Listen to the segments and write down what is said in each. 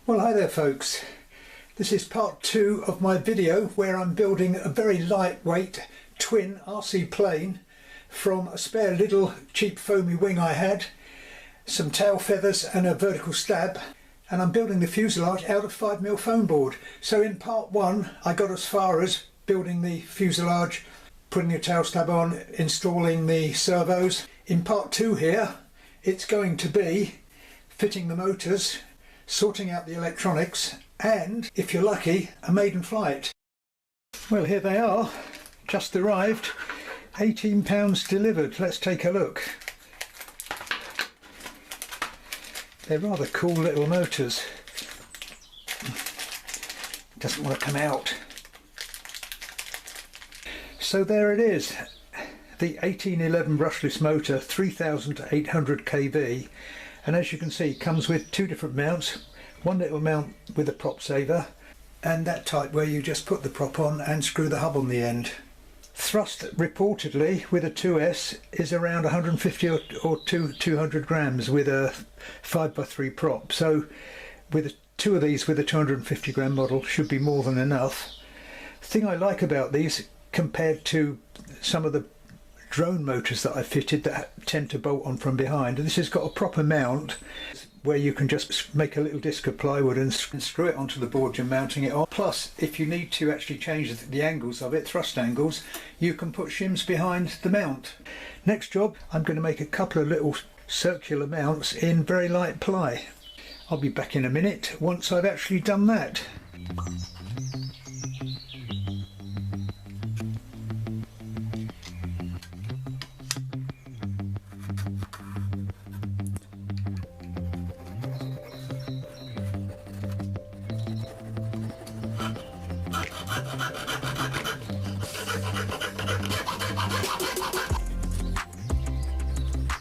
Well, hi there folks. This is part 2 of my video where I'm building a very lightweight twin RC plane from a spare Lidl cheap foamy wing I had, some tail feathers and a vertical stab, and I'm building the fuselage out of 5mm foam board. So in part 1 I got as far as building the fuselage, putting the tail stab on, installing the servos. In part 2 here it's going to be fitting the motors, sorting out the electronics, and, if you're lucky, a maiden flight. Well, here they are, just arrived, £18 delivered. Let's take a look. They're rather cool little motors. Doesn't want to come out. So there it is, the 1811 brushless motor, 3800 kV. And as you can see, it comes with two different mounts. One little mount with a prop saver, and that type where you just put the prop on and screw the hub on the end. Thrust reportedly with a 2S is around 150 or 200 grams with a 5x3 prop. So with two of these with a 250 gram model should be more than enough. The thing I like about these compared to some of the drone motors that I fitted that tend to bolt on from behind, this has got a proper mount where you can just make a little disc of plywood and screw it onto the board you're mounting it on. Plus, if you need to actually change the angles of it, thrust angles, you can put shims behind the mount. Next job, I'm going to make a couple of little circular mounts in very light ply. I'll be back in a minute once I've actually done that.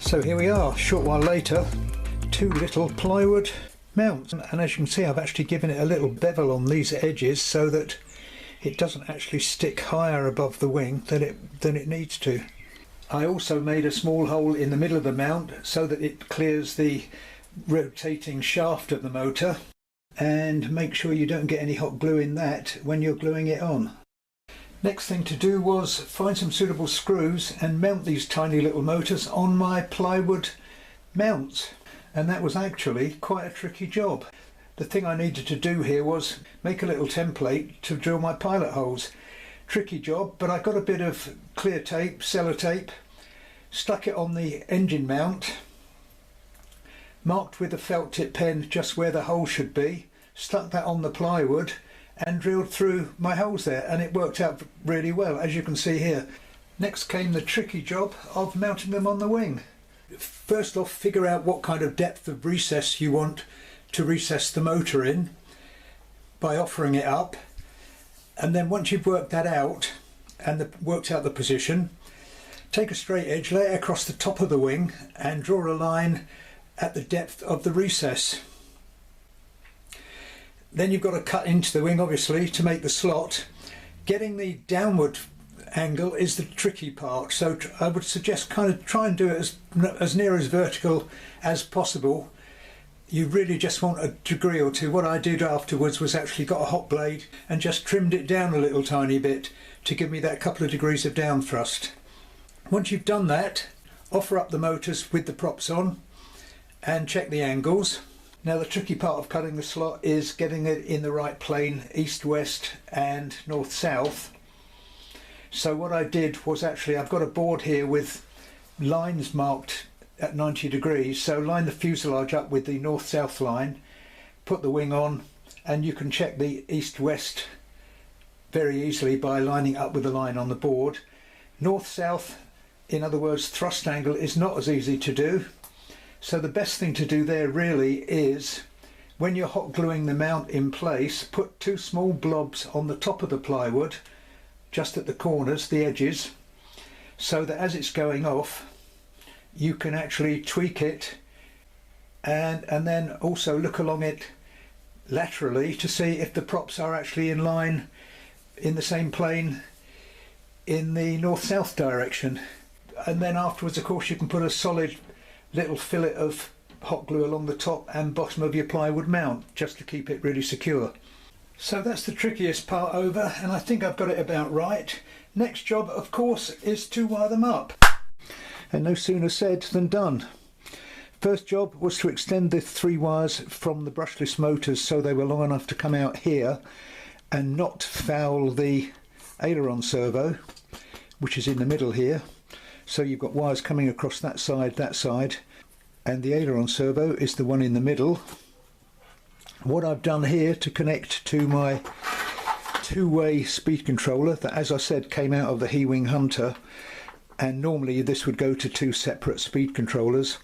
So here we are, a short while later, two little plywood mounts, and as you can see I've actually given it a little bevel on these edges so that it doesn't actually stick higher above the wing than it needs to. I also made a small hole in the middle of the mount so that it clears the rotating shaft of the motor, and make sure you don't get any hot glue in that when you're gluing it on. Next thing to do was find some suitable screws and mount these tiny little motors on my plywood mounts, and that was actually quite a tricky job. The thing I needed to do here was make a little template to drill my pilot holes. Tricky job, but I got a bit of clear tape, sellotape, stuck it on the engine mount, marked with a felt tip pen just where the hole should be, stuck that on the plywood and drilled through my holes there, and it worked out really well, as you can see here. Next came the tricky job of mounting them on the wing. First off, figure out what kind of depth of recess you want to recess the motor in by offering it up, and then once you've worked that out and worked out the position, take a straight edge, lay it across the top of the wing and draw a line at the depth of the recess. Then you've got to cut into the wing, obviously, to make the slot. Getting the downward angle is the tricky part, so I would suggest kind of try and do it as near as vertical as possible. You really just want a degree or two. What I did afterwards was actually got a hot blade and just trimmed it down a little tiny bit to give me that couple of degrees of down thrust. Once you've done that, offer up the motors with the props on and check the angles. Now the tricky part of cutting the slot is getting it in the right plane, east-west and north-south. So what I did was actually, I've got a board here with lines marked at 90 degrees, so line the fuselage up with the north-south line, put the wing on, and you can check the east-west very easily by lining up with the line on the board. North-south, in other words thrust angle, is not as easy to do. So the best thing to do there really is, when you're hot gluing the mount in place, put two small blobs on the top of the plywood, just at the corners, the edges, so that as it's going off, you can actually tweak it and then also look along it laterally to see if the props are actually in line in the same plane in the north-south direction. And then afterwards, of course, you can put a solid little fillet of hot glue along the top and bottom of your plywood mount just to keep it really secure. So that's the trickiest part over, and I think I've got it about right. Next job, of course, is to wire them up. And no sooner said than done. First job was to extend the 3 wires from the brushless motors so they were long enough to come out here and not foul the aileron servo, which is in the middle here. So you've got wires coming across that side, and the aileron servo is the one in the middle. What I've done here to connect to my 2-way speed controller that, as I said, came out of the Ewing Hunter, and normally this would go to 2 separate speed controllers.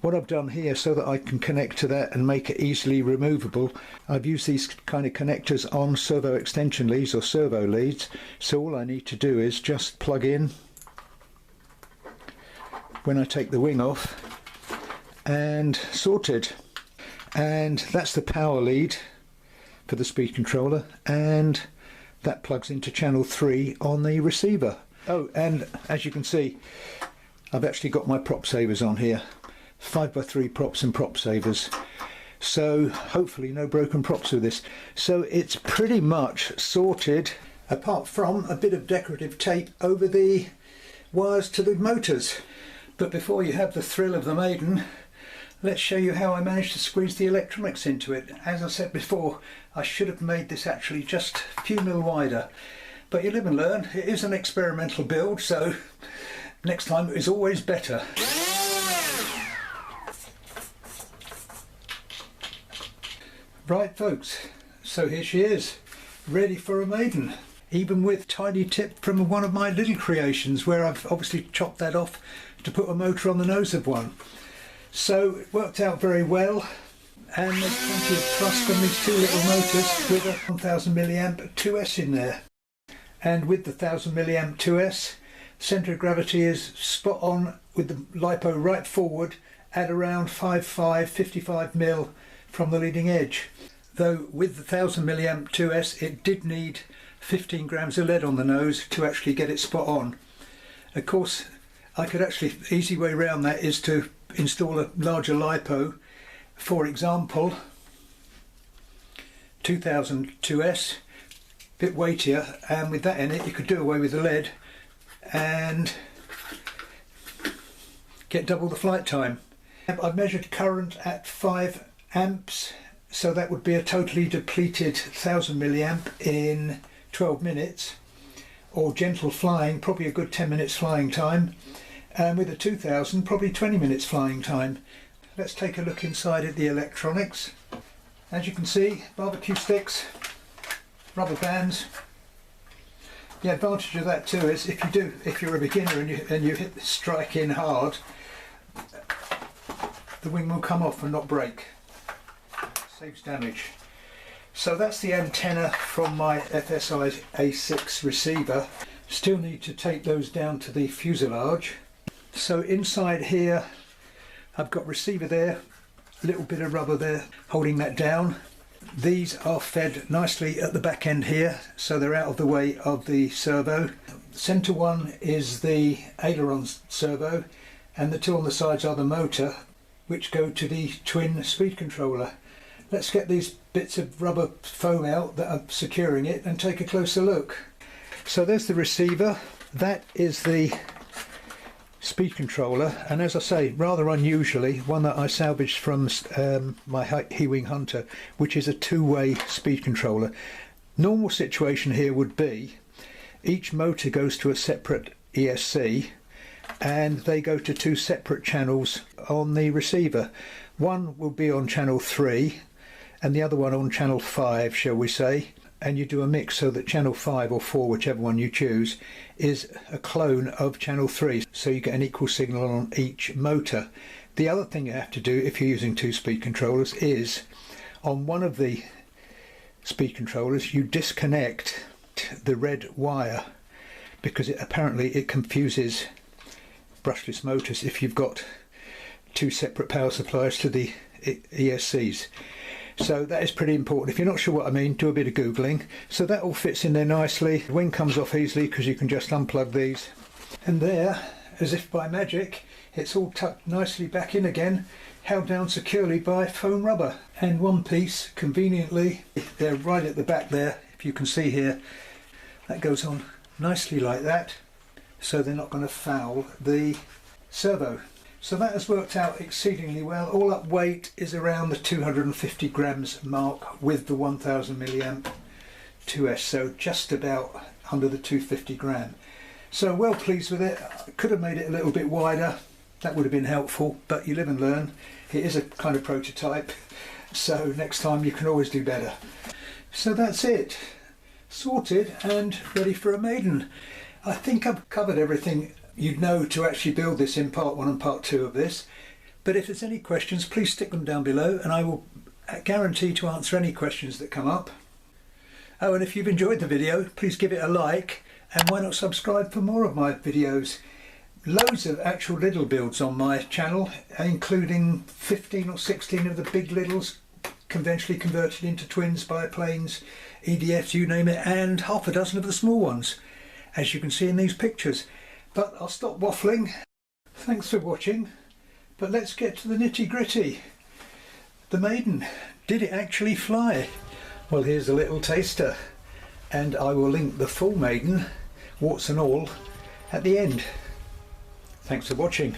What I've done here, so that I can connect to that and make it easily removable, I've used these kind of connectors on servo extension leads or servo leads. So all I need to do is just plug in when I take the wing off, and sorted. And that's the power lead for the speed controller, and that plugs into channel 3 on the receiver. Oh, and as you can see, I've actually got my prop savers on here, 5x3 props and prop savers, so hopefully no broken props with this. So it's pretty much sorted, apart from a bit of decorative tape over the wires to the motors. But before you have the thrill of the Maiden, let's show you how I managed to squeeze the electronics into it. As I said before, I should have made this actually just a few mil wider, but you live and learn. It is an experimental build, so next time is always better. Right folks, so here she is, ready for a Maiden, even with tiny tip from one of my Lidl creations, where I've obviously chopped that off to put a motor on the nose of one. So it worked out very well, and there's plenty of thrust on these 2 little motors with a 1000 milliamp 2S in there. And with the 1000 milliamp 2S, centre of gravity is spot on with the LiPo right forward at around 55 mil from the leading edge. Though with the 1000 milliamp 2S it did need 15 grams of lead on the nose to actually get it spot on. Of course, I could actually, easy way around that is to install a larger LiPo, for example 2000 2S, bit weightier, and with that in it you could do away with the lead and get double the flight time. I've measured current at 5 amps, so that would be a totally depleted 1000 milliamp in 12 minutes, or gentle flying, probably a good 10 minutes flying time, and with a 2000 probably 20 minutes flying time. Let's take a look inside at the electronics. As you can see, barbecue sticks, rubber bands. The advantage of that too is if you're a beginner and you hit the strike in hard, the wing will come off and not break. Saves damage. So that's the antenna from my FSI A6 receiver. Still need to take those down to the fuselage. So inside here I've got receiver there, a little bit of rubber there holding that down. These are fed nicely at the back end here, so they're out of the way of the servo. Centre one is the aileron servo, and the 2 on the sides are the motor, which go to the twin speed controller. Let's get these bits of rubber foam out that are securing it and take a closer look. So there's the receiver, that is the speed controller, and as I say, rather unusually, one that I salvaged from my Ewing Hunter, which is a 2-way speed controller. Normal situation here would be each motor goes to a separate ESC and they go to 2 separate channels on the receiver. One will be on channel 3 and the other one on channel 5, shall we say, and you do a mix so that channel 5 or 4, whichever one you choose, is a clone of channel 3, so you get an equal signal on each motor. The other thing you have to do if you're using 2 speed controllers is on one of the speed controllers you disconnect the red wire, because apparently it confuses brushless motors if you've got 2 separate power supplies to the ESCs. So that is pretty important. If you're not sure what I mean, do a bit of googling. So that all fits in there nicely. The wing comes off easily because you can just unplug these. And there, as if by magic, it's all tucked nicely back in again held down securely by foam rubber, and one piece conveniently, they're right at the back there, if you can see here, that goes on nicely like that, so they're not going to foul the servo. So that has worked out exceedingly well. All up weight is around the 250 grams mark with the 1000 milliamp 2S, so just about under the 250 gram. So well pleased with it. I could have made it a little bit wider, that would have been helpful, but you live and learn. It is a kind of prototype, so next time you can always do better. So that's it, sorted and ready for a maiden. I think I've covered everything you'd know to actually build this in part 1 and part 2 of this, but if there's any questions, please stick them down below and I will guarantee to answer any questions that come up. Oh, and if you've enjoyed the video, please give it a like, and why not subscribe for more of my videos. Loads of actual Lidl builds on my channel, including 15 or 16 of the big Lidls conventionally converted into twins, biplanes, EDFs, you name it, and half a dozen of the small ones, as you can see in these pictures. But I'll stop waffling. Thanks for watching, but let's get to the nitty gritty. The maiden, did it actually fly? Well, here's a little taster, and I will link the full maiden, warts and all, at the end. Thanks for watching.